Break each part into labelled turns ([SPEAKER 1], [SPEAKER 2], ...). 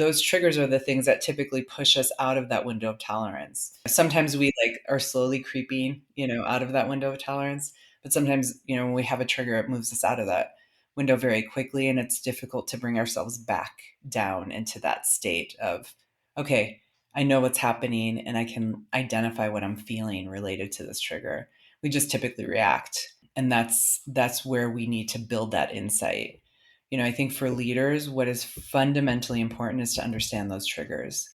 [SPEAKER 1] Those triggers are the things that typically push us out of that window of tolerance. Sometimes we are slowly creeping, out of that window of tolerance, but sometimes, when we have a trigger, it moves us out of that window very quickly, and it's difficult to bring ourselves back down into that state of, okay, I know what's happening and I can identify what I'm feeling related to this trigger. We just typically react. And that's where we need to build that insight. I think for leaders, what is fundamentally important is to understand those triggers.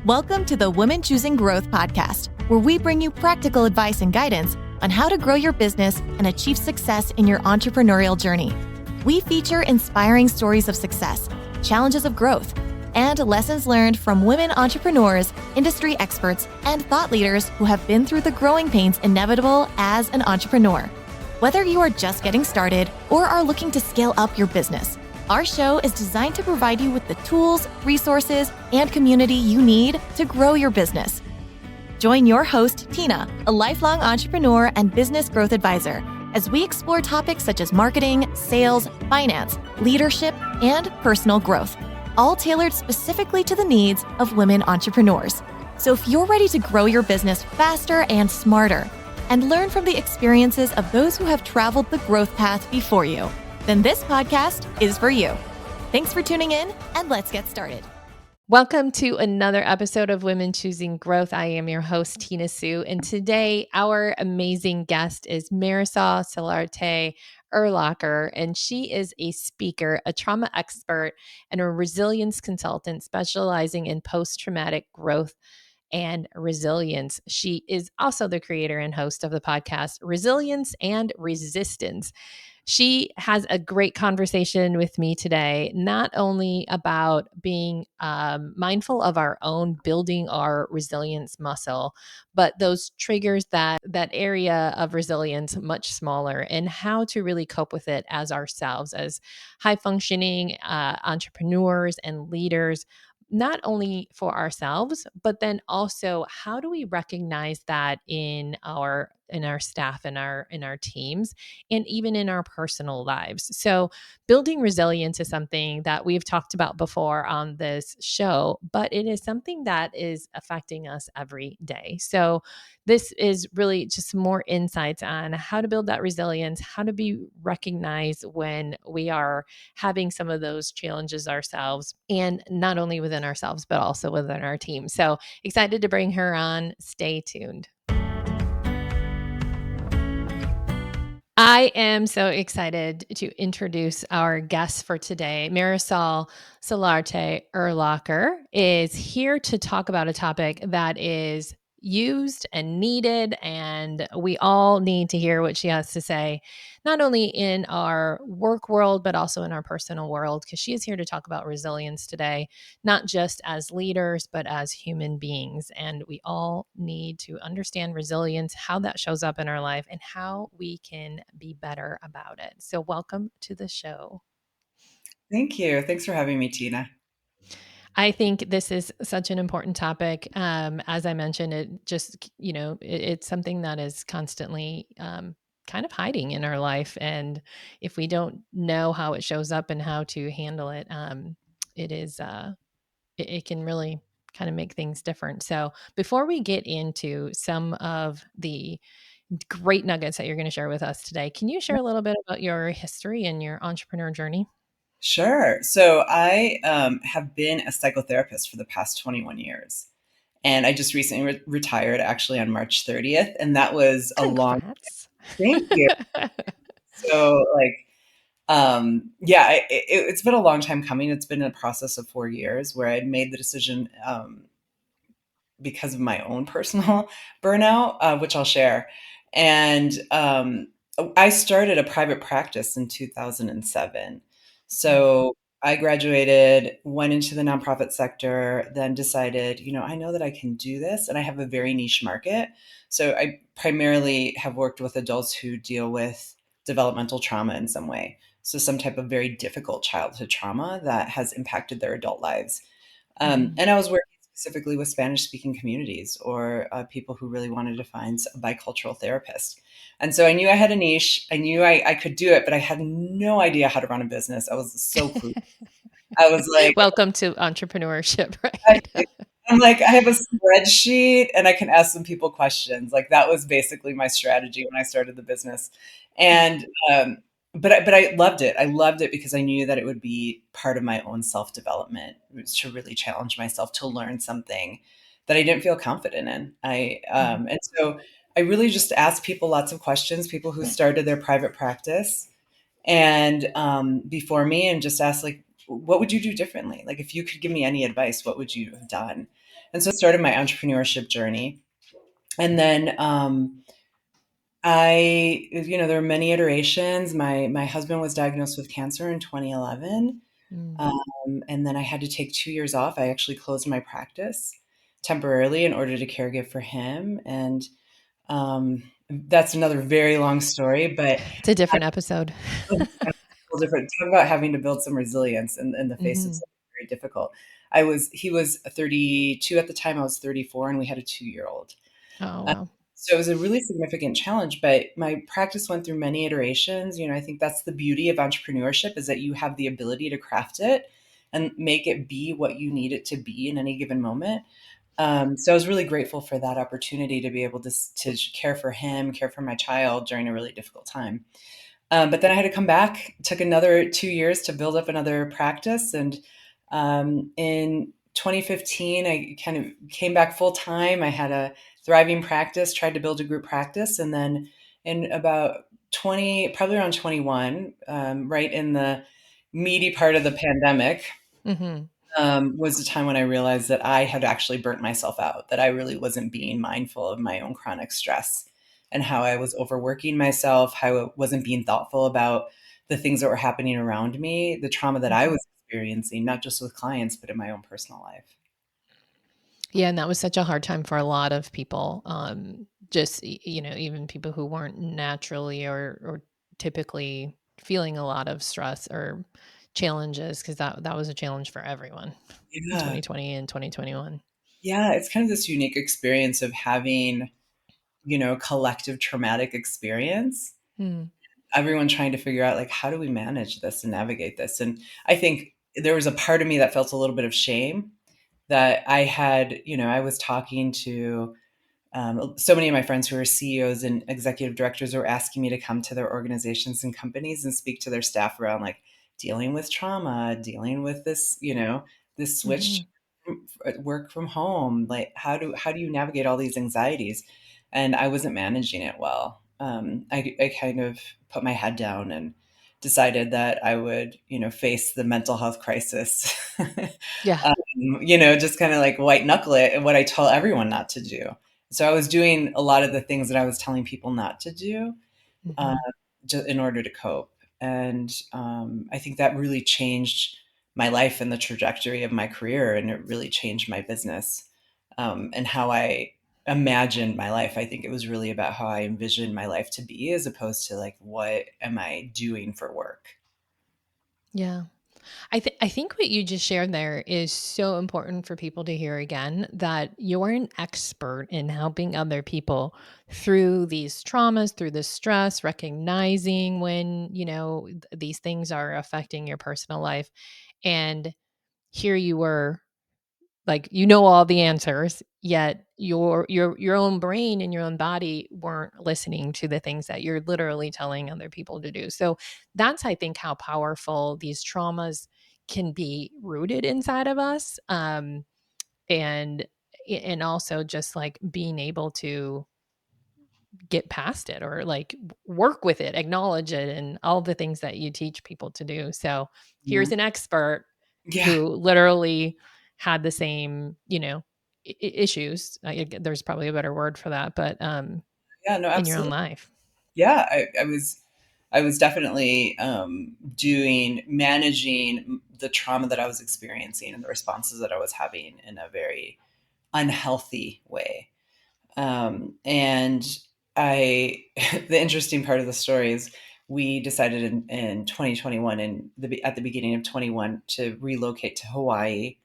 [SPEAKER 2] Welcome to the Women Choosing Growth podcast, where we bring you practical advice and guidance on how to grow your business and achieve success in your entrepreneurial journey. We feature inspiring stories of success, challenges of growth, and lessons learned from women entrepreneurs, industry experts, and thought leaders who have been through the growing pains inevitable as an entrepreneur. Whether you are just getting started or are looking to scale up your business, our show is designed to provide you with the tools, resources, and community you need to grow your business. Join your host, Tina, a lifelong entrepreneur and business growth advisor, as we explore topics such as marketing, sales, finance, leadership, and personal growth, all tailored specifically to the needs of women entrepreneurs. So if you're ready to grow your business faster and smarter, and learn from the experiences of those who have traveled the growth path before you, then this podcast is for you. Thanks for tuning in, and let's get started.
[SPEAKER 3] Welcome to another episode of Women Choosing Growth. I am your host, Tina Sue, and today our amazing guest is Marisol Solarte-Erlacher, and she is a speaker, a trauma expert, and a resilience consultant specializing in post-traumatic growth and resilience. She is also the creator and host of the podcast Resilience and Resistance. She has a great conversation with me today, not only about being mindful of our own building our resilience muscle, but those triggers that area of resilience much smaller, and how to really cope with it as ourselves, as high functioning entrepreneurs and leaders, not only for ourselves, but then also how do we recognize that in our staff, in our teams, and even in our personal lives. So building resilience is something that we've talked about before on this show, but it is something that is affecting us every day. So this is really just some more insights on how to build that resilience, how to be recognized when we are having some of those challenges ourselves, and not only within ourselves, but also within our team. So excited to bring her on. Stay tuned. I am so excited to introduce our guest for today. Marisol Solarte-Erlacher is here to talk about a topic that is used and needed, and we all need to hear what she has to say, not only in our work world, but also in our personal world, because she is here to talk about resilience today, not just as leaders, but as human beings. And we all need to understand resilience, how that shows up in our life, and how we can be better about it. So welcome to the show.
[SPEAKER 1] Thank you. Thanks for having me, Tina.
[SPEAKER 3] I think this is such an important topic. As I mentioned, it just, it's something that is constantly kind of hiding in our life. And if we don't know how it shows up and how to handle it, it can really kind of make things different. So before we get into some of the great nuggets that you're going to share with us today, can you share a little bit about your history and your entrepreneur journey?
[SPEAKER 1] Sure. So I have been a psychotherapist for the past 21 years. And I just recently retired, actually, on March 30th. And that was a long
[SPEAKER 3] Congrats.
[SPEAKER 1] Thank you. So, it's been a long time coming. It's been a process of 4 years where I'd made the decision because of my own personal burnout, which I'll share. And I started a private practice in 2007. So I graduated, went into the nonprofit sector, then decided, I know that I can do this, and I have a very niche market. So I primarily have worked with adults who deal with developmental trauma in some way. So some type of very difficult childhood trauma that has impacted their adult lives. And I was working specifically with Spanish-speaking communities, or people who really wanted to find a bicultural therapist. And so I knew I had a niche. I knew I could do it, but I had no idea how to run a business. I was so clueless. I was like,
[SPEAKER 3] Welcome to entrepreneurship,
[SPEAKER 1] I
[SPEAKER 3] right?
[SPEAKER 1] I'm like, I have a spreadsheet and I can ask some people questions. Like that was basically my strategy when I started the business. And but I loved it. I loved it because I knew that it would be part of my own self-development, was to really challenge myself to learn something that I didn't feel confident in.
[SPEAKER 3] Mhm.
[SPEAKER 1] And so I really just asked people lots of questions, people who started their private practice and before me, and just asked like, what would you do differently? Like if you could give me any advice, what would you have done? And so I started my entrepreneurship journey. And then there were many iterations. My husband was diagnosed with cancer in 2011.
[SPEAKER 3] Mm.
[SPEAKER 1] And then I had to take 2 years off. I actually closed my practice temporarily in order to caregive for him. And that's another very long story, but
[SPEAKER 3] It's a different episode.
[SPEAKER 1] whole different talk about having to build some resilience in the face of
[SPEAKER 3] Mhm.
[SPEAKER 1] something very difficult. He was 32 at the time, I was 34, and we had a 2-year-old.
[SPEAKER 3] Oh,
[SPEAKER 1] Um,
[SPEAKER 3] wow.
[SPEAKER 1] so it was a really significant challenge, but my practice went through many iterations. I think that's the beauty of entrepreneurship, is that you have the ability to craft it and make it be what you need it to be in any given moment. So I was really grateful for that opportunity to be able to care for him, care for my child during a really difficult time. But then I had to come back. It took another 2 years to build up another practice. And in 2015, I kind of came back full time. I had a thriving practice, tried to build a group practice. And then in about 20, probably around 21, right in the meaty part of the pandemic,
[SPEAKER 3] Mhm.
[SPEAKER 1] was the time when I realized that I had actually burnt myself out, that I really wasn't being mindful of my own chronic stress and how I was overworking myself, how I wasn't being thoughtful about the things that were happening around me, the trauma that I
[SPEAKER 3] Mhm.
[SPEAKER 1] was experiencing, not just with clients, but in my own personal life.
[SPEAKER 3] Yeah, and that was such a hard time for a lot of people. Just even people who weren't naturally or typically feeling a lot of stress or challenges, because that was a challenge for everyone in
[SPEAKER 1] Yeah.
[SPEAKER 3] 2020 and 2021.
[SPEAKER 1] Yeah. It's kind of this unique experience of having, collective traumatic experience,
[SPEAKER 3] Mm.
[SPEAKER 1] everyone trying to figure out like, how do we manage this and navigate this? And I think there was a part of me that felt a little bit of shame that I had. I was talking to so many of my friends who are CEOs and executive directors were asking me to come to their organizations and companies and speak to their staff around like dealing with trauma, dealing with this, this switch
[SPEAKER 3] Mhm.
[SPEAKER 1] work from home. Like how do you navigate all these anxieties? And I wasn't managing it well. I kind of put my head down and decided that I would, face the mental health crisis.
[SPEAKER 3] Yeah.
[SPEAKER 1] Just kind of like white knuckle it and what I tell everyone not to do. So I was doing a lot of the things that I was telling people not to do, uh,
[SPEAKER 3] Mhm.
[SPEAKER 1] in order to cope. And I think that really changed my life and the trajectory of my career, and it really changed my business, and how I imagined my life. I think it was really about how I envisioned my life to be, as opposed to like, what am I doing for work?
[SPEAKER 3] Yeah. I think what you just shared there is so important for people to hear again, that you're an expert in helping other people through these traumas, through the stress, recognizing when, these things are affecting your personal life. And here you were, like, all the answers, yet your own brain and your own body weren't listening to the things that you're literally telling other people to do. So that's, I think, how powerful these traumas can be rooted inside of us. And also just like being able to get past it, or like work with it, acknowledge it, and all the things that you teach people to do. So
[SPEAKER 1] Yeah.
[SPEAKER 3] here's an expert
[SPEAKER 1] Yeah.
[SPEAKER 3] who literally had the same, issues. There's probably a better word for that, but
[SPEAKER 1] Yeah. No,
[SPEAKER 3] in your own
[SPEAKER 1] absolutely.
[SPEAKER 3] life.
[SPEAKER 1] Yeah, I was definitely doing managing the trauma that I was experiencing and the responses that I was having in a very unhealthy way. And I, the interesting part of the story is we decided in 2021 and at the beginning of 21 to relocate to Hawaii,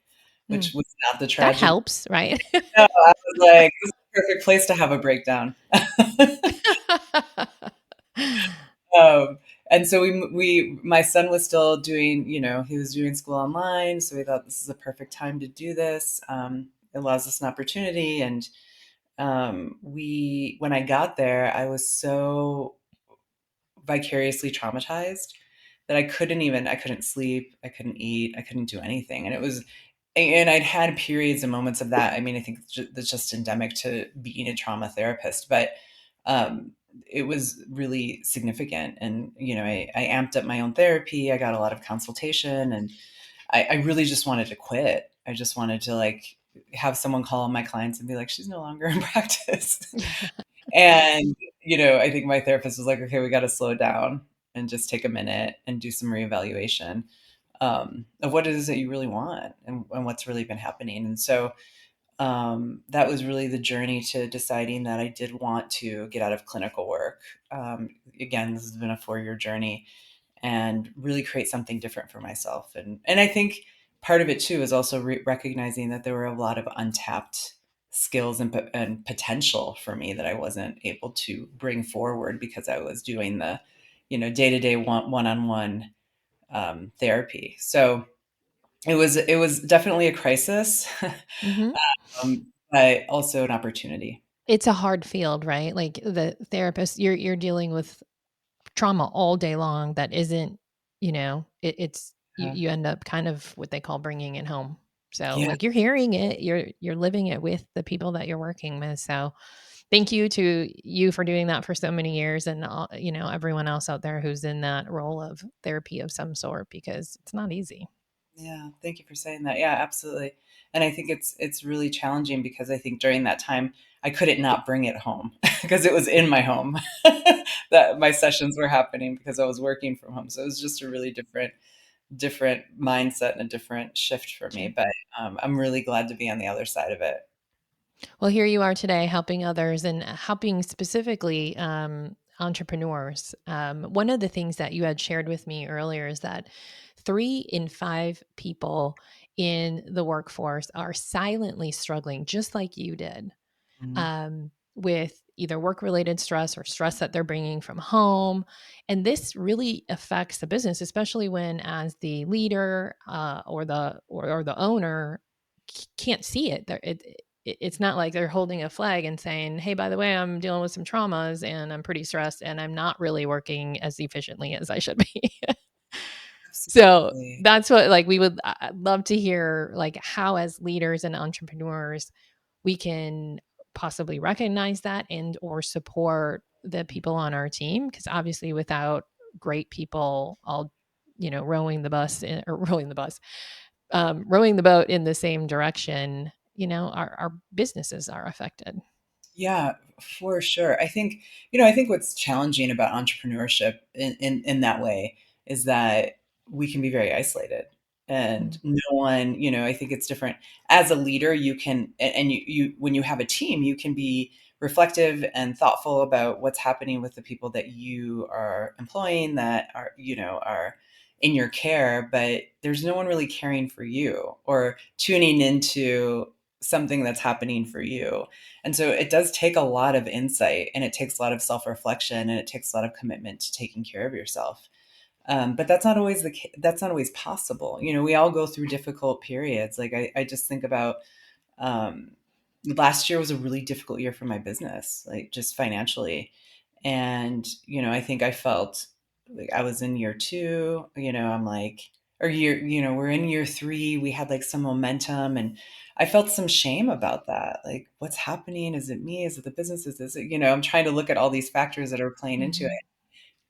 [SPEAKER 3] Mm.
[SPEAKER 1] which was not the
[SPEAKER 3] That
[SPEAKER 1] tragedy.
[SPEAKER 3] helps, right?
[SPEAKER 1] No, I was like, this is the perfect place to have a breakdown. Um, And so my son was still doing, he was doing school online. So we thought this is a perfect time to do this. It allows us an opportunity. And when I got there, I was so vicariously traumatized that I couldn't sleep, I couldn't eat, I couldn't do anything. And I'd had periods and moments of that. I mean, I think that's just endemic to being a trauma therapist, but um, it was really significant. And, I amped up my own therapy. I got a lot of consultation, and I really just wanted to quit. I just wanted to have someone call my clients and be like, she's no longer in practice. And, I think my therapist was like, okay, we got to slow down and just take a minute and do some reevaluation of what it is that you really want, and what's really been happening. And so that was really the journey to deciding that I did want to get out of clinical work. Again, this has been a 4-year journey, and really create something different for myself. And I think part of it too is also recognizing that there were a lot of untapped skills and potential for me that I wasn't able to bring forward because I was doing the, day-to-day one-on-one therapy. So it was definitely a crisis,
[SPEAKER 3] Hmm.
[SPEAKER 1] but also an opportunity.
[SPEAKER 3] It's a hard field, right? Like the therapist, you're dealing with trauma all day long. That isn't, it's you,
[SPEAKER 1] Yeah.
[SPEAKER 3] you end up kind of what they call bringing it home. So
[SPEAKER 1] Yeah.
[SPEAKER 3] like you're hearing it, you're living it with the people that you're working with. So thank you to you for doing that for so many years, and everyone else out there who's in that role of therapy of some sort, because it's not easy.
[SPEAKER 1] Yeah, thank you for saying that. Yeah, absolutely. And I think it's really challenging because I think during that time I couldn't not bring it home because it was in my home that my sessions were happening because I was working from home. So it was just a really different mindset and a different shift for me.
[SPEAKER 3] Sure.
[SPEAKER 1] But I'm really glad to be on the other side of it.
[SPEAKER 3] Well, here you are today helping others and helping specifically entrepreneurs. One of the things that you had shared with me earlier is that 3 in 5 people in the workforce are silently struggling, just like you did,
[SPEAKER 1] Mhm.
[SPEAKER 3] with either work related stress or stress that they're bringing from home. And this really affects the business, especially when, as the leader or the owner, can't see it. It's not like they're holding a flag and saying, "Hey, by the way, I'm dealing with some traumas and I'm pretty stressed and I'm not really working as efficiently as I should be." So
[SPEAKER 1] Absolutely.
[SPEAKER 3] that's what, like, we would love to hear, like, how as leaders and entrepreneurs we can possibly recognize that and or support the people on our team, because obviously without great people all rowing the bus or rowing the bus, rowing the boat in the same direction, our businesses are affected.
[SPEAKER 1] Yeah, for sure. I think what's challenging about entrepreneurship in that way is that we can be very isolated, and
[SPEAKER 3] Mm.
[SPEAKER 1] no one, I think it's different as a leader. You can, and when you have a team, you can be reflective and thoughtful about what's happening with the people that you are employing that are in your care, but there's no one really caring for you or tuning into something that's happening for you. And so it does take a lot of insight, and it takes a lot of self-reflection, and it takes a lot of commitment to taking care of yourself. But that's not always possible. We all go through difficult periods. Like I just think about um, last year was a really difficult year for my business, like just financially. And, I think I felt like I was in year two, I'm like, or we're in year three, we had like some momentum, and I felt some shame about that. Like, what's happening? Is it me? Is it the business? Is it, I'm trying to look at all these factors that are playing into it.
[SPEAKER 3] Mhm.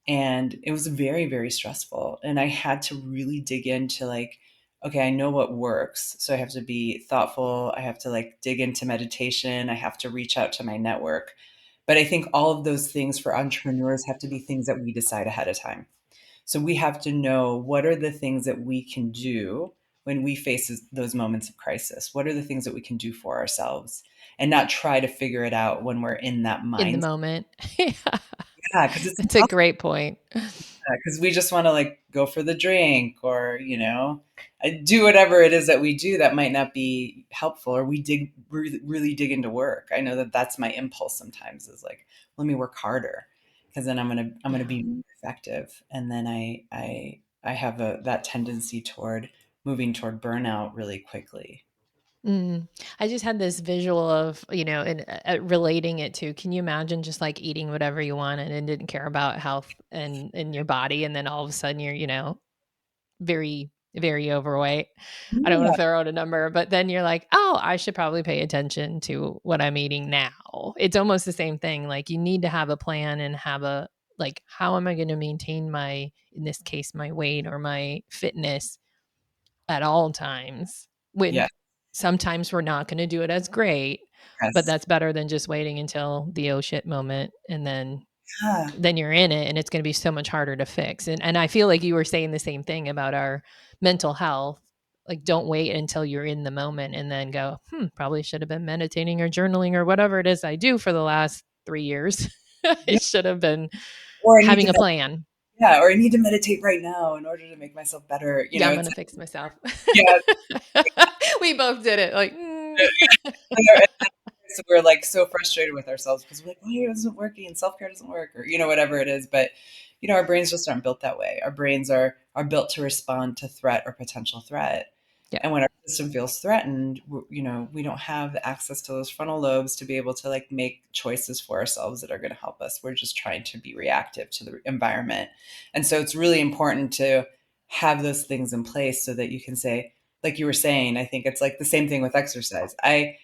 [SPEAKER 1] And it was very, very stressful. And I had to really dig into like, okay, I know what works. So I have to be thoughtful. I have to like dig into meditation. I have to reach out to my network. But I think all of those things for entrepreneurs have to be things that we decide ahead of time. So we have to know what are the things that we can do when we face those moments of crisis. What are the things that we can do for ourselves, and not try to figure it out when we're in that
[SPEAKER 3] In the
[SPEAKER 1] mindset.
[SPEAKER 3] moment. Yeah.
[SPEAKER 1] Yeah, because it's
[SPEAKER 3] That's a
[SPEAKER 1] impossible.
[SPEAKER 3] great point.
[SPEAKER 1] Because we just want to like go for the drink, or do whatever it is that we do that might not be helpful, or we really dig into work. I know that that's my impulse sometimes, is like, let me work harder. because then I'm gonna
[SPEAKER 3] Yeah.
[SPEAKER 1] be more effective. And then I have that tendency toward moving toward burnout really quickly.
[SPEAKER 3] Mm. I just had this visual of, and relating it to, can you imagine just like eating whatever you wanted and didn't care about health and your body. And then all of a sudden you're, very, very overweight. I don't want
[SPEAKER 1] Yeah.
[SPEAKER 3] to throw out a number, but then you're like, oh, I should probably pay attention to what I'm eating now. It's almost the same thing. Like you need to have a plan and have like, how am I going to maintain in this case, my weight or my fitness at all times when
[SPEAKER 1] Yeah.
[SPEAKER 3] sometimes we're not going to do it as great, but
[SPEAKER 1] Yes.
[SPEAKER 3] that's better than just waiting until the oh shit moment and
[SPEAKER 1] Yeah.
[SPEAKER 3] then you're in it and it's going to be so much harder to fix. And I feel like you were saying the same thing about our mental health. Like don't wait until you're in the moment and then go, probably should have been meditating or journaling or whatever it is I do for the last 3 years. I
[SPEAKER 1] Yeah.
[SPEAKER 3] should have been
[SPEAKER 1] Or I need
[SPEAKER 3] having
[SPEAKER 1] to
[SPEAKER 3] a plan.
[SPEAKER 1] yeah, or I need to meditate right now in order to make myself better.
[SPEAKER 3] Yeah, I'm going
[SPEAKER 1] It's
[SPEAKER 3] to fix myself.
[SPEAKER 1] yeah.
[SPEAKER 3] We both did it like
[SPEAKER 1] So we're like so frustrated with ourselves because we're like, oh, it isn't working, self care doesn't work, or whatever it is. But our brains just aren't built that way. Our brains are built to respond to threat or potential threat.
[SPEAKER 3] yeah.
[SPEAKER 1] And when our system feels threatened, we don't have the access to those frontal lobes to be able to like make choices for ourselves that are going to help us. We're just trying to be reactive to the environment. And so it's really important to have those things in place so that you can say, like you were saying, I think it's like the same thing with exercise. I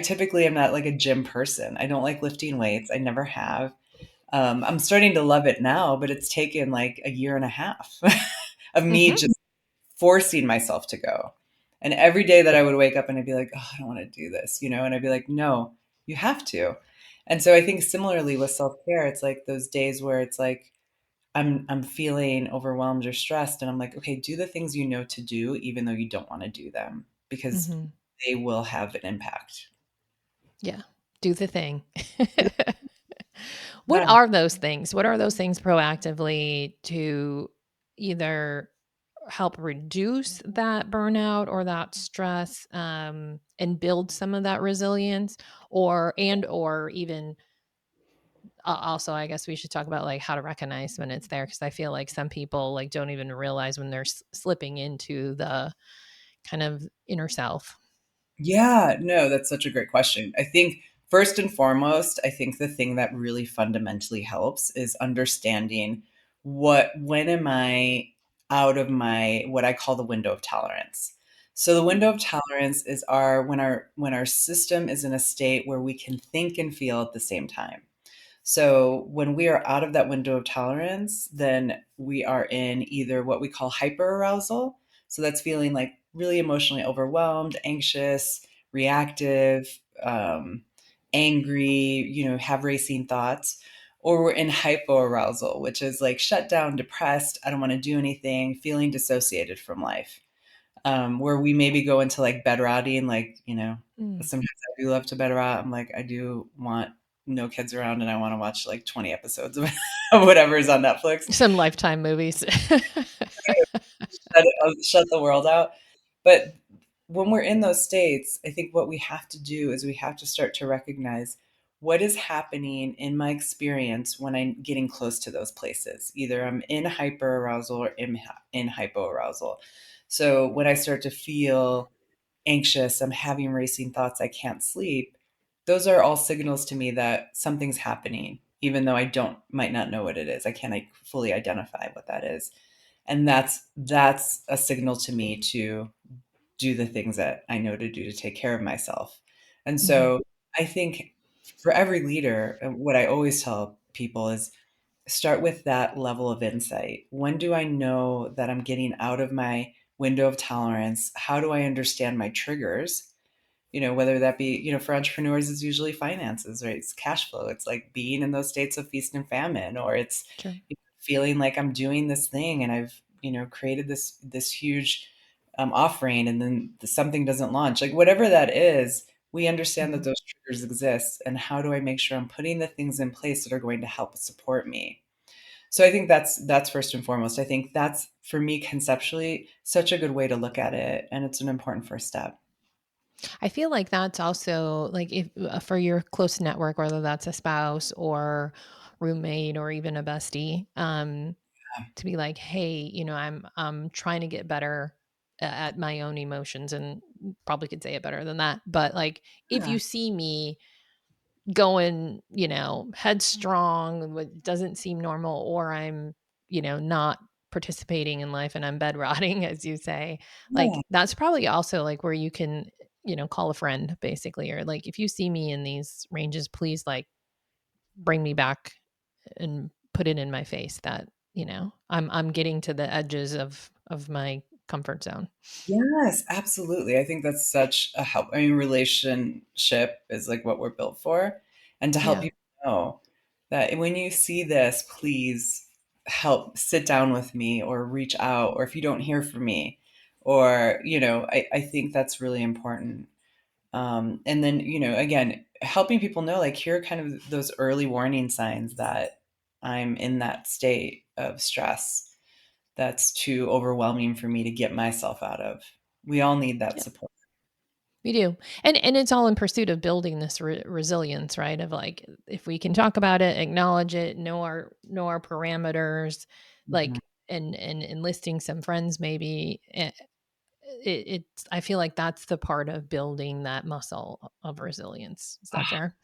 [SPEAKER 1] typically am not like a gym person. I don't like lifting weights. I never have. I'm starting to love it now, but it's taken like a year and a half of me
[SPEAKER 3] Mhm.
[SPEAKER 1] just forcing myself to go. And every day that I would wake up and I'd be like, oh, I don't want to do this, and I'd be like, no, you have to. And so I think similarly with self care, it's like those days where it's like I'm feeling overwhelmed or stressed, and I'm like, okay, do the things you know to do, even though you don't want to do them, because
[SPEAKER 3] Mhm.
[SPEAKER 1] they will have an impact.
[SPEAKER 3] Yeah. Do the thing. What
[SPEAKER 1] Yeah.
[SPEAKER 3] are those things? What are those things proactively to either help reduce that burnout or that stress, and build some of that resilience, or even also, I guess we should talk about like how to recognize when it's there, because I feel like some people like don't even realize when they're slipping into the kind of inner self.
[SPEAKER 1] Yeah, no, that's such a great question. I think first and foremost, I think the thing that really fundamentally helps is understanding when am I out of my what I call the window of tolerance. So the window of tolerance is when our system is in a state where we can think and feel at the same time. So when we are out of that window of tolerance, then we are in either what we call hyperarousal. So that's feeling like really emotionally overwhelmed, anxious, reactive, angry, have racing thoughts. Or we're in hypoarousal, which is like shut down, depressed, I don't want to do anything, feeling dissociated from life, where we maybe go into like bed rotting, like,
[SPEAKER 3] Mm.
[SPEAKER 1] sometimes I do love to bed rot. I'm like, I do want no kids around and I want to watch like 20 episodes of, of whatever is on Netflix.
[SPEAKER 3] Some Lifetime movies.
[SPEAKER 1] Shut the world out. But when we're in those states, I think what we have to do is we have to start to recognize what is happening in my experience when I'm getting close to those places. Either I'm in hyperarousal or in hypoarousal. So when I start to feel anxious, I'm having racing thoughts, I can't sleep, those are all signals to me that something's happening, even though I don't might not know what it is. I can't like fully identify what that is. And that's a signal to me to do the things that I know to do to take care of myself. And
[SPEAKER 3] Mhm.
[SPEAKER 1] so I think for every leader, what I always tell people is start with that level of insight. When do I know that I'm getting out of my window of tolerance? How do I understand my triggers? Whether that be, for entrepreneurs, it's usually finances, right? It's cash flow. It's like being in those states of feast and famine, or it's
[SPEAKER 3] Sure.
[SPEAKER 1] feeling like I'm doing this thing and I've, created this huge offering, and then something doesn't launch. Like whatever that is, we understand that
[SPEAKER 3] Mhm.
[SPEAKER 1] those triggers exist. And how do I make sure I'm putting the things in place that are going to help support me? So I think that's first and foremost. I think that's for me conceptually such a good way to look at it, and it's an important first step.
[SPEAKER 3] I feel like that's also like if for your close network, whether that's a spouse or roommate or even a bestie, to be like, hey, I'm trying to get better at my own emotions, and probably could say it better than that. But like, if
[SPEAKER 1] Yeah.
[SPEAKER 3] you see me going, headstrong, what doesn't seem normal, or I'm, not participating in life and I'm bedrotting, as you say,
[SPEAKER 1] Yeah.
[SPEAKER 3] like that's probably also like where you can, call a friend basically, or like, if you see me in these ranges, please like bring me back and put it in my face that, I'm getting to the edges of my comfort zone.
[SPEAKER 1] Yes, absolutely. I think that's such a help. I mean, relationship is like what we're built for. And to help
[SPEAKER 3] Yeah.
[SPEAKER 1] people know that when you see this, please help sit down with me or reach out, or if you don't hear from me, or, I think that's really important. And then, again, helping people know, like, here are kind of those early warning signs that I'm in that state of stress that's too overwhelming for me to get myself out of. We all need that
[SPEAKER 3] Yeah.
[SPEAKER 1] support.
[SPEAKER 3] We do. And it's all in pursuit of building this resilience, right? Of like, if we can talk about it, acknowledge it, know our parameters,
[SPEAKER 1] Mhm.
[SPEAKER 3] like, and enlisting some friends maybe. It's I feel like that's the part of building that muscle of resilience. Is that
[SPEAKER 1] Ah,
[SPEAKER 3] fair?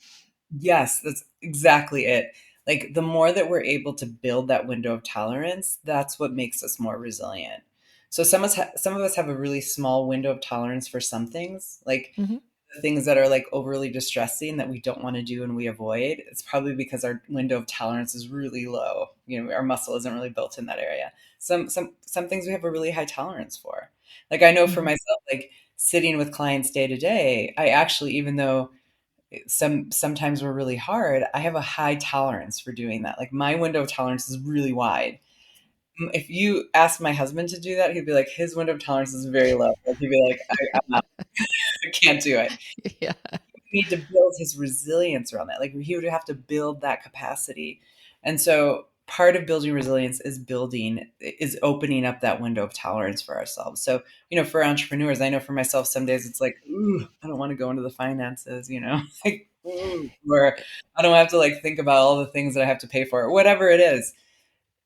[SPEAKER 1] yes, that's exactly it. Like, the more that we're able to build that window of tolerance, that's what makes us more resilient. So some of us have a really small window of tolerance for some things, like
[SPEAKER 3] Hmm.
[SPEAKER 1] the things that are like overly distressing that we don't want to do and we avoid. It's probably because our window of tolerance is really low. Our muscle isn't really built in that area. Some things we have a really high tolerance for. Like, I know for
[SPEAKER 3] Hmm.
[SPEAKER 1] myself, like sitting with clients day to day, I actually, even though sometimes we're really hard, I have a high tolerance for doing that. Like, my window of tolerance is really wide. If you ask my husband to do that, he'd be like, his window of tolerance is very low. Like, he'd be like, I'm not, I can't do it.
[SPEAKER 3] Yeah.
[SPEAKER 1] Need to build his resilience around that. Like, he would have to build that capacity. And so part of building resilience is opening up that window of tolerance for ourselves. So, for entrepreneurs, I know for myself, some days it's like, ooh, I don't want to go into the finances, like, ooh, or I don't have to like think about all the things that I have to pay for, whatever it is.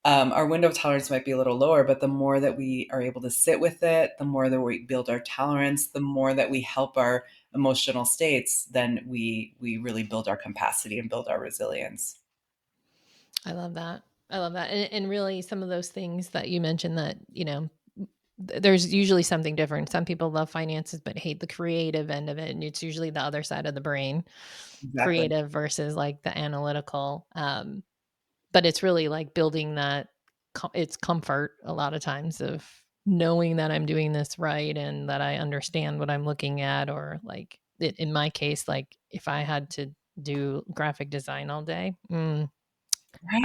[SPEAKER 1] Our window of tolerance might be a little lower, but the more that we are able to sit with it, the more that we build our tolerance, the more that we help our emotional states, then we really build our capacity and build our resilience.
[SPEAKER 3] I love that. I love that. And really, some of those things that you mentioned that, there's usually something different. Some people love finances but hate the creative end of it. And it's usually the other side of the brain,
[SPEAKER 1] Exactly.
[SPEAKER 3] creative versus like the analytical. But it's really like building that, it's comfort a lot of times of knowing that I'm doing this right and that I understand what I'm looking at. Or like in my case, like if I had to do graphic design all day, I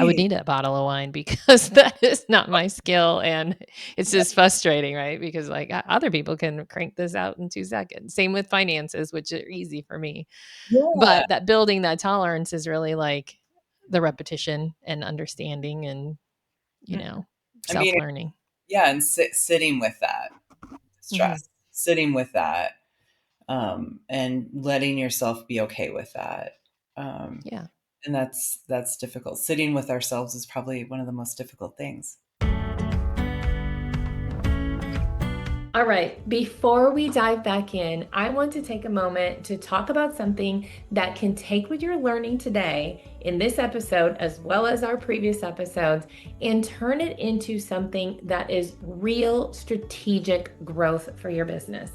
[SPEAKER 3] would
[SPEAKER 1] Right.
[SPEAKER 3] need a bottle of wine because that is not my skill, and it's
[SPEAKER 1] Yeah.
[SPEAKER 3] just frustrating, right? Because, like, o other people can crank this out in 2 seconds. Same with finances, which are easy for me.
[SPEAKER 1] Yeah.
[SPEAKER 3] But that building that tolerance is really, like, the repetition and understanding and,
[SPEAKER 1] Mhm. And being
[SPEAKER 3] self-learning.
[SPEAKER 1] yeah, and sitting with that
[SPEAKER 3] Mhm.
[SPEAKER 1] stress, sitting with that, and letting yourself be okay with that. Um,
[SPEAKER 3] Yeah.
[SPEAKER 1] and that's difficult. Sitting with ourselves is probably one of the most difficult things.
[SPEAKER 3] All right, before we dive back in, I want to take a moment to talk about something that can take what you're learning today in this episode, as well as our previous episodes, and turn it into something that is real strategic growth for your business.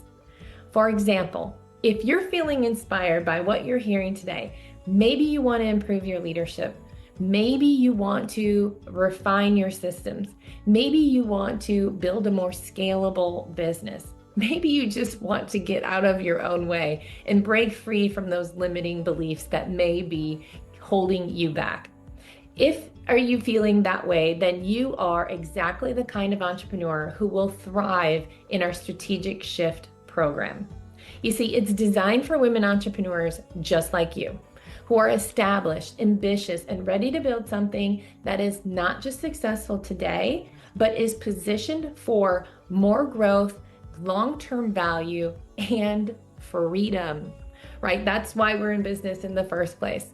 [SPEAKER 3] For example, if you're feeling inspired by what you're hearing today, maybe you want to improve your leadership. Maybe you want to refine your systems. Maybe you want to build a more scalable business. Maybe you just want to get out of your own way and break free from those limiting beliefs that may be holding you back. If are you feeling that way, then you are exactly the kind of entrepreneur who will thrive in our strategic shift program. You see, it's designed for women entrepreneurs just like you, who are established, ambitious, and ready to build something that is not just successful today, but is positioned for more growth, long-term value, and freedom, right? That's why we're in business in the first place.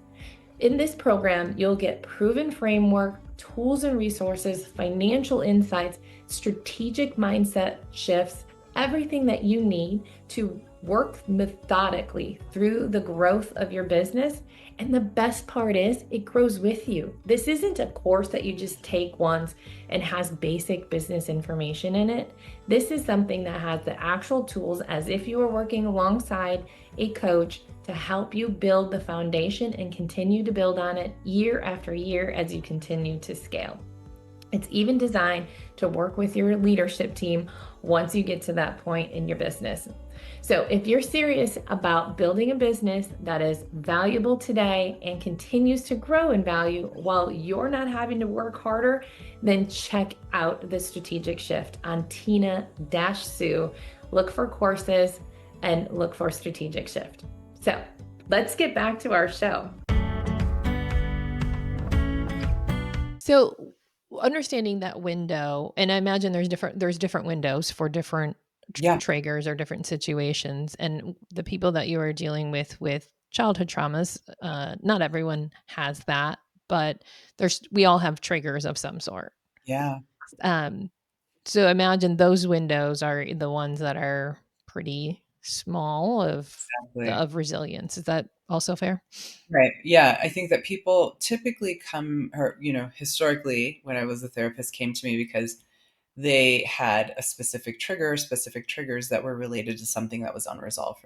[SPEAKER 3] In this program, you'll get proven framework, tools and resources, financial insights, strategic mindset shifts, everything that you need to work methodically through the growth of your business. And the best part is it grows with you. This isn't a course that you just take once and has basic business information in it. This is something that has the actual tools as if you were working alongside a coach to help you build the foundation and continue to build on it year after year as you continue to scale. It's even designed to work with your leadership team once you get to that point in your business. So, if you're serious about building a business that is valuable today and continues to grow in value while you're not having to work harder, then check out the strategic shift on Tina-Sue. Look for courses and look for strategic shift. So, let's get back to our show. So, understanding that window, and I imagine there's different windows for different
[SPEAKER 1] Yeah.
[SPEAKER 3] triggers or different situations, and the people that you are dealing with childhood traumas, not everyone has that, but we all have triggers of some sort.
[SPEAKER 1] Yeah.
[SPEAKER 3] Um, so imagine those windows are the ones that are pretty small
[SPEAKER 1] Exactly.
[SPEAKER 3] of resilience. Is that also fair?
[SPEAKER 1] Right. Yeah. I think that people typically historically, when I was a therapist, came to me because they had a specific triggers that were related to something that was unresolved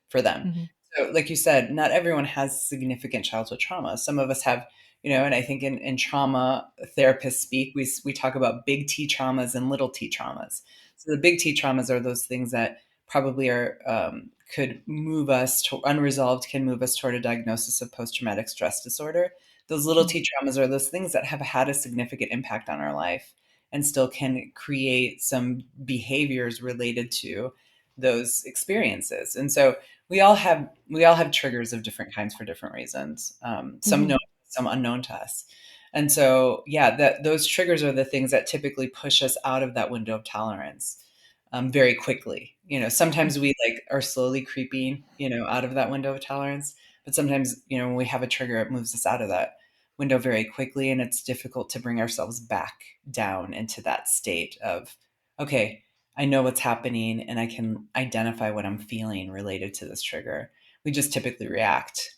[SPEAKER 1] for them.
[SPEAKER 3] Mm-hmm.
[SPEAKER 1] So, like you said, not everyone has significant childhood trauma. Some of us have, and I think in trauma therapists speak, we talk about big T traumas and little T traumas. So the big T traumas are those things that probably could move us to unresolved, can move us toward a diagnosis of post-traumatic stress disorder. Those little T traumas are those things that have had a significant impact on our life and still can create some behaviors related to those experiences. And so we all have triggers of different kinds for different reasons. Some
[SPEAKER 3] Mm-hmm.
[SPEAKER 1] known, some unknown to us. And so, yeah, that those triggers are the things that typically push us out of that window of tolerance very quickly. Sometimes we like are slowly creeping, out of that window of tolerance. But sometimes, when we have a trigger, it moves us out of that window very quickly, and it's difficult to bring ourselves back down into that state of, okay, I know what's happening and I can identify what I'm feeling related to this trigger. We just typically react.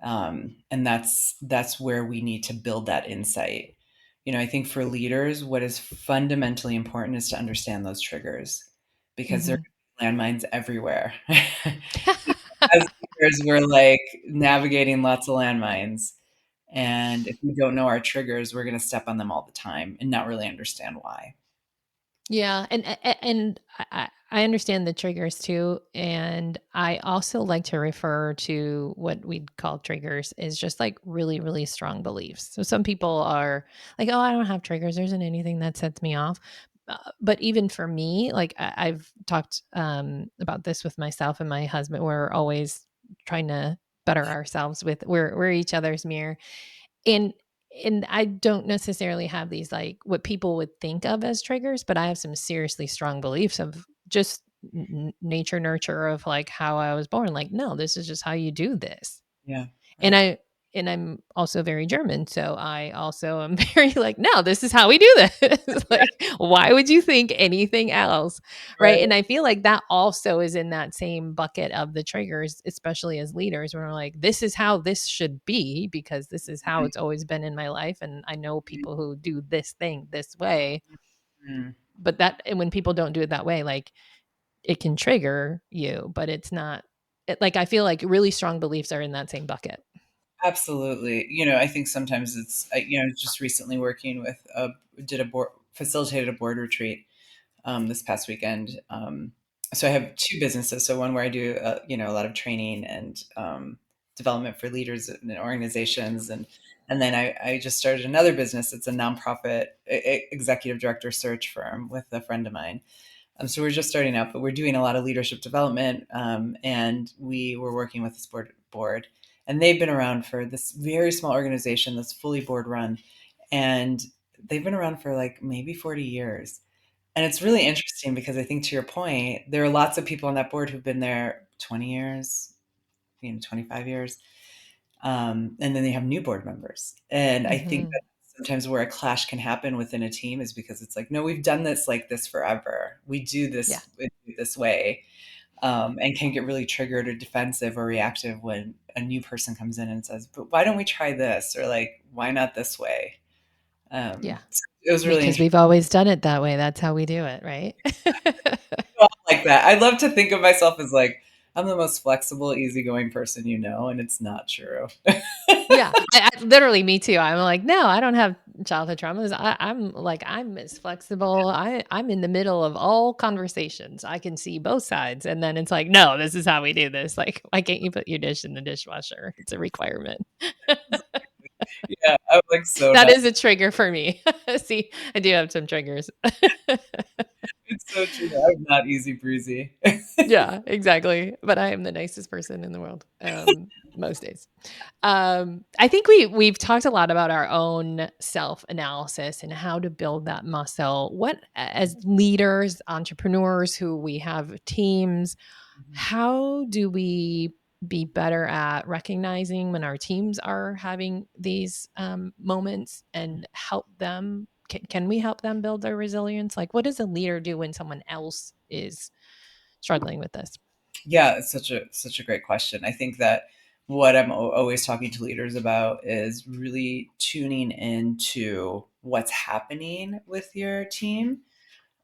[SPEAKER 1] And that's where we need to build that insight. I think for leaders, what is fundamentally important is to understand those triggers because there
[SPEAKER 3] Mm-hmm.
[SPEAKER 1] are landmines everywhere. As leaders, we're like navigating lots of landmines. And if we don't know our triggers, we're going to step on them all the time and not really understand why.
[SPEAKER 3] Yeah, and I understand the triggers too, and I also like to refer to what we'd call triggers is just like really, really strong beliefs. So some people are like, "Oh, I don't have triggers. There isn't anything that sets me off." But even for me, like I've talked about this with myself and my husband. We're always trying to better ourselves with we're each other's mirror, and I don't necessarily have these like what people would think of as triggers, but I have some seriously strong beliefs of just nature nurture of like how I was born. Like, no, this is just how you do this.
[SPEAKER 1] Yeah,
[SPEAKER 3] And
[SPEAKER 1] right.
[SPEAKER 3] I'm also very German, so I also am very like, no, this is how we do this.
[SPEAKER 1] Yeah,
[SPEAKER 3] Like, why would you think anything else? Right.
[SPEAKER 1] right.
[SPEAKER 3] And I feel like that also is in that same bucket of the triggers, especially as leaders, when we're like, this is how this should be, because this is how it's always been in my life. And I know people who do this thing this way.
[SPEAKER 1] Mm.
[SPEAKER 3] But and when people don't do it that way, like it can trigger you, but it's not like I feel like really strong beliefs are in that same bucket.
[SPEAKER 1] Absolutely. I think sometimes I was just recently working with facilitated a board retreat this past weekend. So I have two businesses. So one where I do, a lot of training and development for leaders and organizations, and then I just started another business. It's a nonprofit executive director search firm with a friend of mine. So we're just starting out, but we're doing a lot of leadership development, and we were working with this board, and they've been around for this very small organization that's fully board run, and they've been around for like maybe 40 years. And it's really interesting because I think to your point, there are lots of people on that board who've been there 20 years, 25 years. And then they have new board members. And I think
[SPEAKER 3] Hmm.
[SPEAKER 1] that sometimes where a clash can happen within a team is because it's like, no, we've done this like this forever.
[SPEAKER 3] Yeah.
[SPEAKER 1] We do this way, and can get really triggered or defensive or reactive when a new person comes in and says, "But why don't we try this?" Or like, "Why not this way?"
[SPEAKER 3] Yeah.
[SPEAKER 1] So it was really
[SPEAKER 3] Because
[SPEAKER 1] interesting.
[SPEAKER 3] we've always done it that way. That's how we do it, right?
[SPEAKER 1] Like that. I love to think of myself as like I'm the most flexible, easygoing person you know, and it's not true.
[SPEAKER 3] Yeah, I literally, me too. I'm like, no, I don't have childhood traumas. I'm like, I'm as flexible. I'm in the middle of all conversations. I can see both sides, and then it's like, no, this is how we do this. Like, why can't you put your dish in the dishwasher? It's a requirement.
[SPEAKER 1] Yeah, I'm like so
[SPEAKER 3] That
[SPEAKER 1] not.
[SPEAKER 3] is a trigger for me. See, I do have some triggers.
[SPEAKER 1] It's so true. I'm not easy breezy.
[SPEAKER 3] Yeah, exactly. But I am the nicest person in the world, most days. I think we've talked a lot about our own self analysis and how to build that muscle. What, as leaders, entrepreneurs who we have teams, how do we be better at recognizing when our teams are having these moments and help them? Can we help them build their resilience? Like, what does a leader do when someone else is struggling with this?
[SPEAKER 1] Yeah, it's such a great question. I think that what I'm always talking to leaders about is really tuning into what's happening with your team,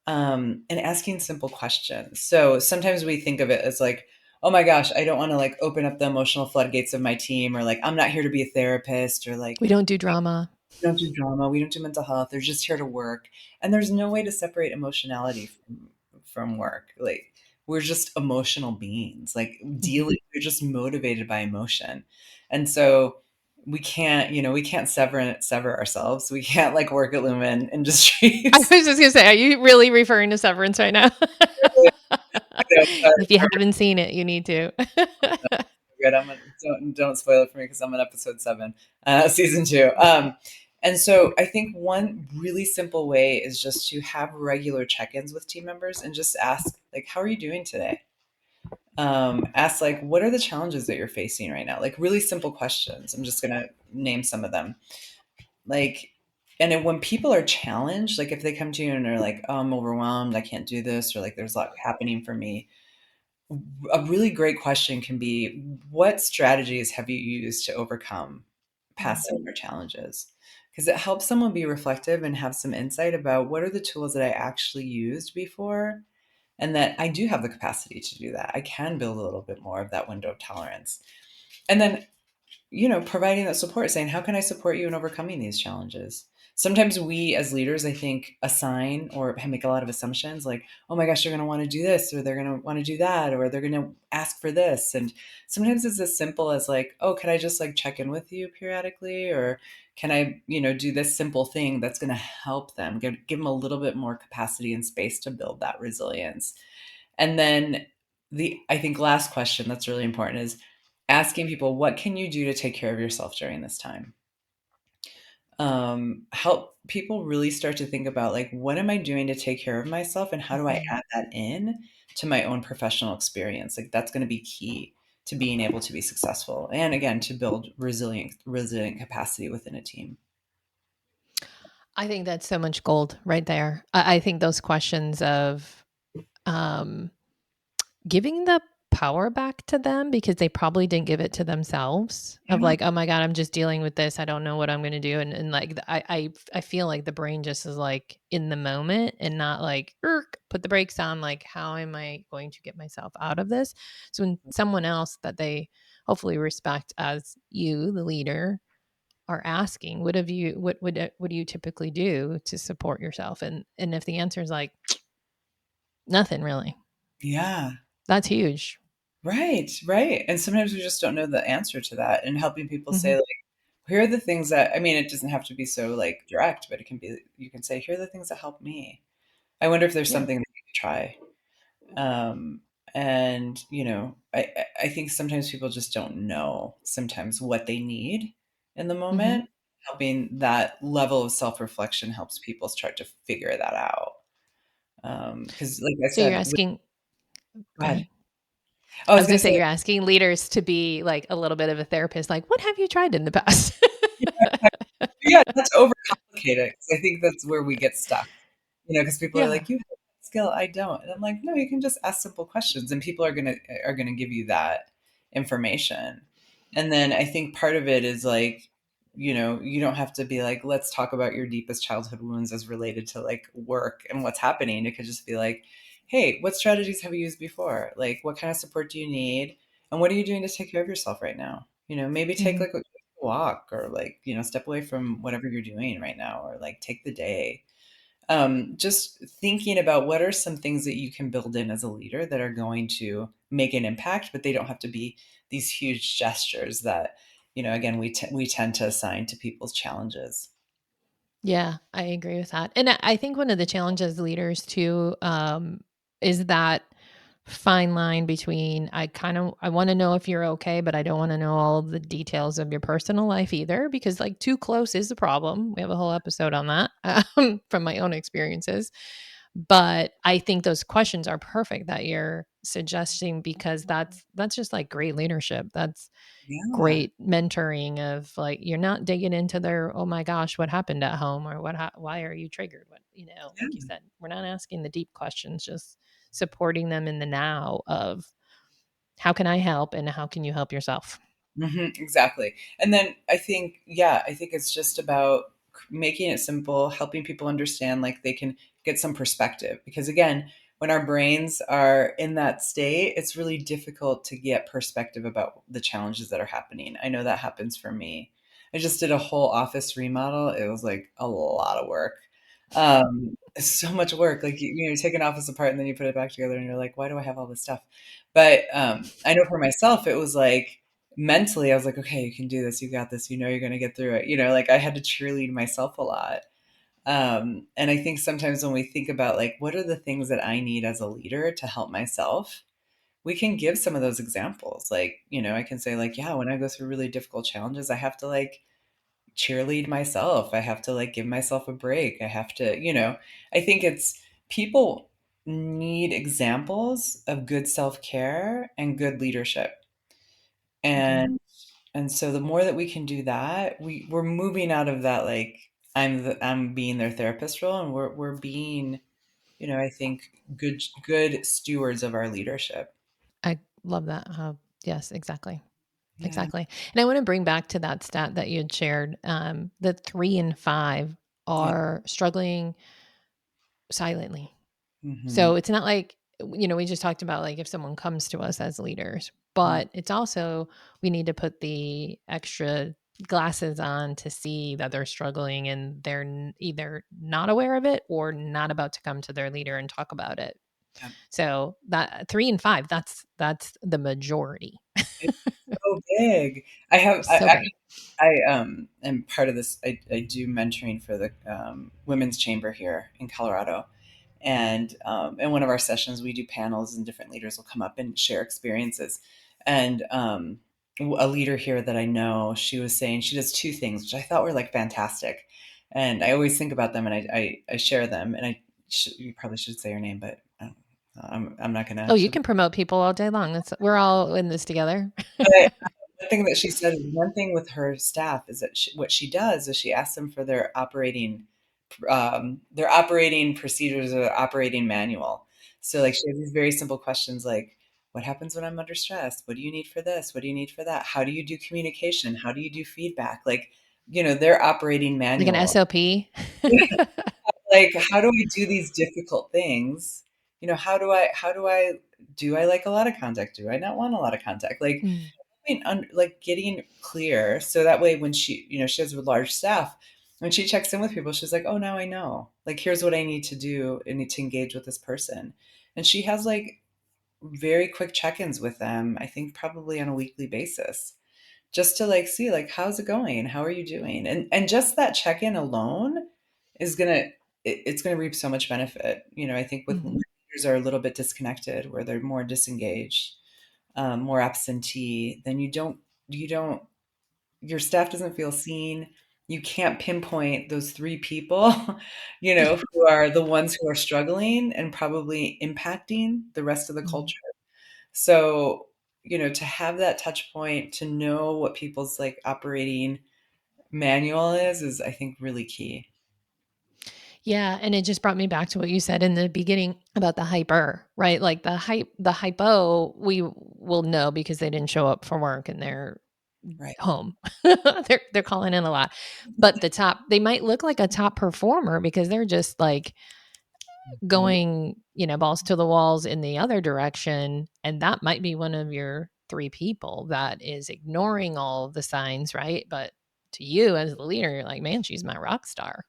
[SPEAKER 1] and asking simple questions. So sometimes we think of it as like, oh my gosh, I don't want to like open up the emotional floodgates of my team, or like I'm not here to be a therapist, or like
[SPEAKER 3] We don't do drama.
[SPEAKER 1] we don't do drama, we don't do mental health. They're just here to work. And there's no way to separate emotionality from work. Like we're just emotional beings. Like
[SPEAKER 3] Mhm.
[SPEAKER 1] dealing, we're just motivated by emotion. And so we can't sever ourselves. We can't like work at Lumen
[SPEAKER 3] I was
[SPEAKER 1] Industries.
[SPEAKER 3] just gonna say, are you really referring to Severance right now?
[SPEAKER 1] Yeah,
[SPEAKER 3] If you haven't seen it, you need to.
[SPEAKER 1] good. Don't spoil it for me because I'm on episode 7, season 2. And so I think one really simple way is just to have regular check-ins with team members and just ask like, "How are you doing today?" Ask like, "What are the challenges that you're facing right now?" Like really simple questions. I'm just gonna name some of them. Like, and then when people are challenged, like if they come to you and they're like, "Oh, I'm overwhelmed. I can't do this," or like, "There's a lot happening for me." A really great question can be, what strategies have you used to overcome
[SPEAKER 3] Mm,
[SPEAKER 1] past similar challenges? Because it helps someone be reflective and have some insight about what are the tools that I actually used before, and that I do have the capacity to do that. I can build a little bit more of that window of tolerance. And then providing that support, saying, how can I support you in overcoming these challenges? Sometimes we as leaders, I think, assign or make a lot of assumptions like, oh my gosh, they're going to want to do this, or they're going to want to do that, or they're going to ask for this. And sometimes it's as simple as like, oh, can I just like check in with you periodically? Or can I, do this simple thing that's going to help them, give them a little bit more capacity and space to build that resilience. And then I think last question that's really important is asking people, what can you do to take care of yourself during this time? Help people really start to think about like, what am I doing to take care of myself, and how do I
[SPEAKER 3] mhm.
[SPEAKER 1] add that in to my own professional experience? Like that's going to be key to being able to be successful, and again to build resilient capacity within a team.
[SPEAKER 3] I think that's so much gold right there. I think those questions of um, giving the power back to them because they probably didn't give it to themselves of
[SPEAKER 1] Yeah.
[SPEAKER 3] like, oh my God, I'm just dealing with this. I don't know what I'm going to do. And like, I feel like the brain just is like in the moment and not like, put the brakes on. Like, how am I going to get myself out of this? So when someone else that they hopefully respect as you, the leader, are asking, what do you typically do to support yourself? And if the answer is like nothing really,
[SPEAKER 1] Yeah.
[SPEAKER 3] that's huge.
[SPEAKER 1] Right. Right. And sometimes we just don't know the answer to that. And helping people say,
[SPEAKER 3] Mhm.
[SPEAKER 1] like, here are the things that, I mean, it doesn't have to be so like direct, but it can be, you can say, here are the things that help me. I wonder if there's
[SPEAKER 3] Yeah.
[SPEAKER 1] something that you could try. And I think sometimes people just don't know sometimes what they need in the
[SPEAKER 3] Mhm.
[SPEAKER 1] moment. Helping that level of self-reflection helps people start to figure that out. Because like I
[SPEAKER 3] So you're
[SPEAKER 1] said,
[SPEAKER 3] asking,
[SPEAKER 1] go
[SPEAKER 3] go
[SPEAKER 1] ahead.
[SPEAKER 3] ahead.
[SPEAKER 1] I
[SPEAKER 3] I
[SPEAKER 1] was
[SPEAKER 3] was
[SPEAKER 1] gonna
[SPEAKER 3] gonna say
[SPEAKER 1] say,
[SPEAKER 3] you're asking leaders to be like a little bit of a therapist, like, what have you tried in the past?
[SPEAKER 1] yeah, not to overcomplicate it, 'cause I think that's where we get stuck. Because people are
[SPEAKER 3] Yeah.
[SPEAKER 1] like, "You have that skill, I don't." And I'm like, "No, you can just ask simple questions and people are gonna give you that information." And then I think part of it is like, you don't have to be like, "Let's talk about your deepest childhood wounds as related to like work and what's happening." It could just be like, "Hey, what strategies have you used before? Like, what kind of support do you need? And what are you doing to take care of yourself right now?" Maybe take
[SPEAKER 3] Mhm.
[SPEAKER 1] like a walk or like, step away from whatever you're doing right now or like take the day. Just thinking about what are some things that you can build in as a leader that are going to make an impact, but they don't have to be these huge gestures that, again, we tend to assign to people's challenges.
[SPEAKER 3] Yeah, I agree with that. And I think one of the challenges leaders too is that fine line between I want to know if you're okay, but I don't want to know all of the details of your personal life either, because like too close is the problem. We have a whole episode on that from my own experiences. But I think those questions are perfect that you're suggesting because that's just like great leadership. That's
[SPEAKER 1] Yeah.
[SPEAKER 3] great mentoring of like you're not digging into their oh my gosh what happened at home or why are you triggered what like you
[SPEAKER 1] Yeah.
[SPEAKER 3] said we're not asking the deep questions, just supporting them in the now of how can I help and how can you help yourself.
[SPEAKER 1] Exactly. And then I think it's just about making it simple, helping people understand like they can get some perspective. Because again, when our brains are in that state, it's really difficult to get perspective about the challenges that are happening. I know that happens for me. I just did a whole office remodel. It was like a lot of work. It's so much work. Like you take an office apart and then you put it back together and you're like, why do I have all this stuff? But I know for myself, it was like mentally, I was like, okay, you can do this. You got this. You're going to get through it. Like I had to cheerlead myself a lot. And I think sometimes when we think about like, what are the things that I need as a leader to help myself, we can give some of those examples. Like, I can say like, yeah, when I go through really difficult challenges, I have to like cheerlead myself. I have to like give myself a break. I have to, I think it's people need examples of good self-care and good leadership.
[SPEAKER 3] Mhm.
[SPEAKER 1] And so the more that we can do that, we're moving out of that like I'm being their therapist role and we're being, I think good stewards of our leadership.
[SPEAKER 3] I love that. Yes, exactly.
[SPEAKER 1] Yeah.
[SPEAKER 3] Exactly. And I want to bring back to that stat that you had shared, that 3 in 5
[SPEAKER 1] Yeah.
[SPEAKER 3] are struggling silently.
[SPEAKER 1] Mhm.
[SPEAKER 3] So it's not like, we just talked about like if someone comes to us as leaders,
[SPEAKER 1] Mm.
[SPEAKER 3] but it's also we need to put the extra glasses on to see that they're struggling and they're either not aware of it or not about to come to their leader and talk about it.
[SPEAKER 1] Yeah.
[SPEAKER 3] So that 3 in 5, that's the majority.
[SPEAKER 1] It's so big. I have
[SPEAKER 3] So big.
[SPEAKER 1] I am part of this. I do mentoring for the women's chamber here in Colorado, and in one of our sessions, we do panels, and different leaders will come up and share experiences. And a leader here that I know, she was saying she does two things, which I thought were like fantastic, and I always think about them, and I share them, and you probably should say her name, but I'm not
[SPEAKER 3] Oh,
[SPEAKER 1] gonna.
[SPEAKER 3] you can promote people all day long. We're all in this together.
[SPEAKER 1] But one thing that she said is one thing with her staff is that what she does is she asks them for their operating procedures or their operating manual. So like she has these very simple questions like, what happens when I'm under stress? What do you need for this? What do you need for that? How do you do communication? How do you do feedback? Like, their operating
[SPEAKER 3] Like an
[SPEAKER 1] manual.
[SPEAKER 3] SOP.
[SPEAKER 1] Like, how do I do these difficult things? Do I like a lot of contact? Do I not want a lot of contact? Like,
[SPEAKER 3] Mm,
[SPEAKER 1] like getting clear so that way when she has a large staff, when she checks in with people, she's like, oh, now I know, like, here's what I need to do. I need to engage with this person. And she has like very quick check-ins with them, I think probably on a weekly basis, just to like see like how's it going, how are you doing, and just that check-in alone is it's gonna reap so much benefit. I think with
[SPEAKER 3] mhm,
[SPEAKER 1] leaders are a little bit disconnected, where they're more disengaged, more absentee, then you don't your staff doesn't feel seen. You can't pinpoint those three people, who are the ones who are struggling and probably impacting the rest of the
[SPEAKER 3] mhm.
[SPEAKER 1] culture. So, to have that touch point, to know what people's like operating manual is I think really key.
[SPEAKER 3] Yeah, and it just brought me back to what you said in the beginning about the hyper, right? Like the hypo, we will know because they didn't show up for work and they're
[SPEAKER 1] Right.
[SPEAKER 3] home. They're calling in a lot. But the top, they might look like a top performer because they're just like
[SPEAKER 1] Mhm.
[SPEAKER 3] going, balls to the walls in the other direction, and that might be one of your 3 people that is ignoring all of the signs, right? But to you as the leader, you're like, "Man, she's my rock star."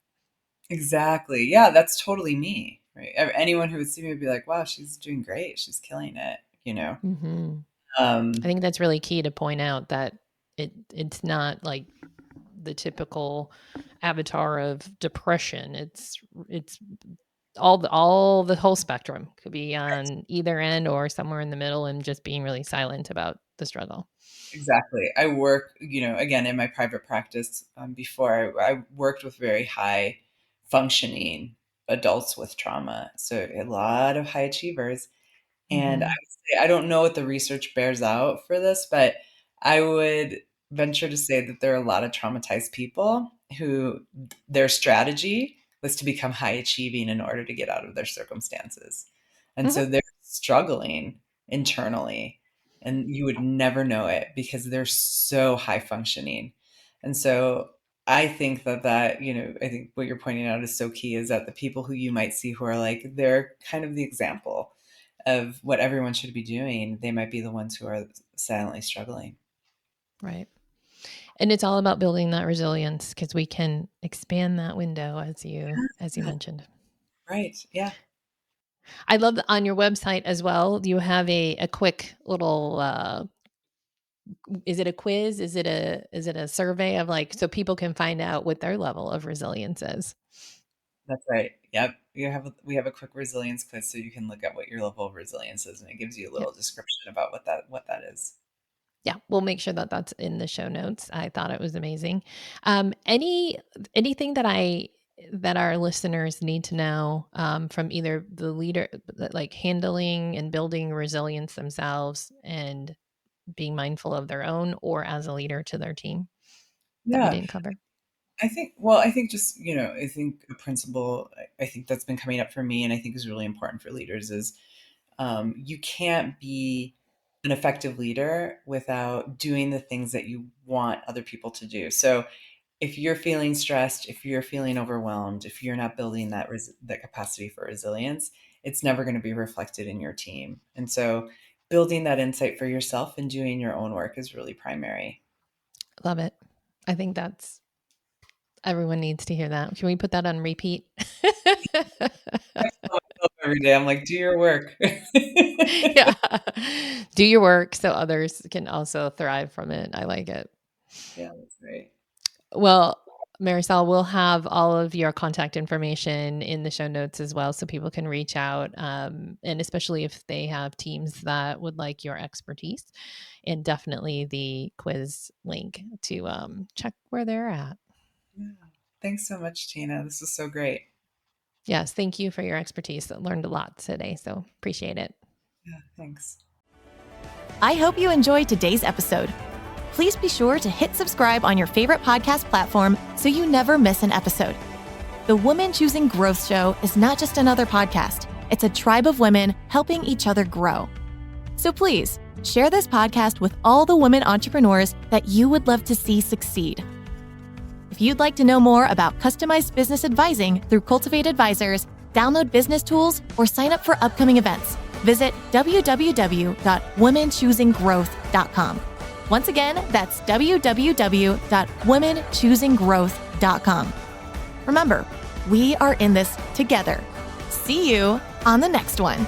[SPEAKER 1] Exactly. Yeah, that's totally me. Right. Anyone who would see me would be like, wow, she's doing great. She's killing it.
[SPEAKER 3] Mhm. I
[SPEAKER 1] Um,
[SPEAKER 3] think that's really key to point out that it's not like the typical avatar of depression. It's all the whole spectrum could be on either end or somewhere in the middle and just being really silent about the struggle.
[SPEAKER 1] exactly. I work, again, in my private practice, before I worked with very high functioning adults with trauma. So a lot of high achievers. And I
[SPEAKER 3] Mhm.
[SPEAKER 1] would say I don't know what the research bears out for this, but I would venture to say that there are a lot of traumatized people who their strategy was to become high achieving in order to get out of their circumstances. And
[SPEAKER 3] Mhm.
[SPEAKER 1] so they're struggling internally, and you would never know it because they're so high functioning. And so I think I think what you're pointing out is so key, is that the people who you might see who are like, they're kind of the example of what everyone should be doing, they might be the ones who are silently struggling.
[SPEAKER 3] Right. And it's all about building that resilience because we can expand that window as you
[SPEAKER 1] Yeah,
[SPEAKER 3] mentioned.
[SPEAKER 1] right. Yeah,
[SPEAKER 3] I love that on your website as well, you have a quick little is it a quiz? Is it a survey of like so people can find out what their level of resilience is?
[SPEAKER 1] that's right. Yep. We have a quick resilience quiz so you can look at what your level of resilience is, and it gives you a
[SPEAKER 3] Yeah.
[SPEAKER 1] little description about what that is.
[SPEAKER 3] Yeah, we'll make sure that that's in the show notes. I thought it was amazing. Anything that our listeners need to know from either the leader, like handling and building resilience themselves, and being mindful of their own, or as a leader to their team that we
[SPEAKER 1] Yeah.
[SPEAKER 3] didn't cover.
[SPEAKER 1] I think just, I think a principle I think that's been coming up for me and I think is really important for leaders is you can't be an effective leader without doing the things that you want other people to do. So if you're feeling stressed, if you're feeling overwhelmed, if you're not building that capacity for resilience, it's never going to be reflected in your team. And so building that insight for yourself and doing your own work is really primary.
[SPEAKER 3] Love it. I think that's everyone needs to hear that. Can we put that on repeat?
[SPEAKER 1] I tell myself every day, I'm like, do your work.
[SPEAKER 3] Yeah. Do your work so others can also thrive from it. I like it.
[SPEAKER 1] Yeah, that's right.
[SPEAKER 3] Well, Marisol, we'll have all of your contact information in the show notes as well so people can reach out. And especially if they have teams that would like your expertise, and definitely the quiz link to check where they're at.
[SPEAKER 1] Yeah. Thanks so much, Tina. This was so great.
[SPEAKER 3] Yes, thank you for your expertise. I learned a lot today, so appreciate it.
[SPEAKER 1] Yeah, thanks.
[SPEAKER 2] I hope you enjoyed today's episode. Please be sure to hit subscribe on your favorite podcast platform so you never miss an episode. The Woman Choosing Growth Show is not just another podcast. It's a tribe of women helping each other grow. So please, share this podcast with all the women entrepreneurs that you would love to see succeed. If you'd like to know more about customized business advising through Cultivate Advisors, download business tools, or sign up for upcoming events, visit www.womenchoosinggrowth.com. Once again, that's www.womenchoosinggrowth.com. Remember, we are in this together. See you on the next one.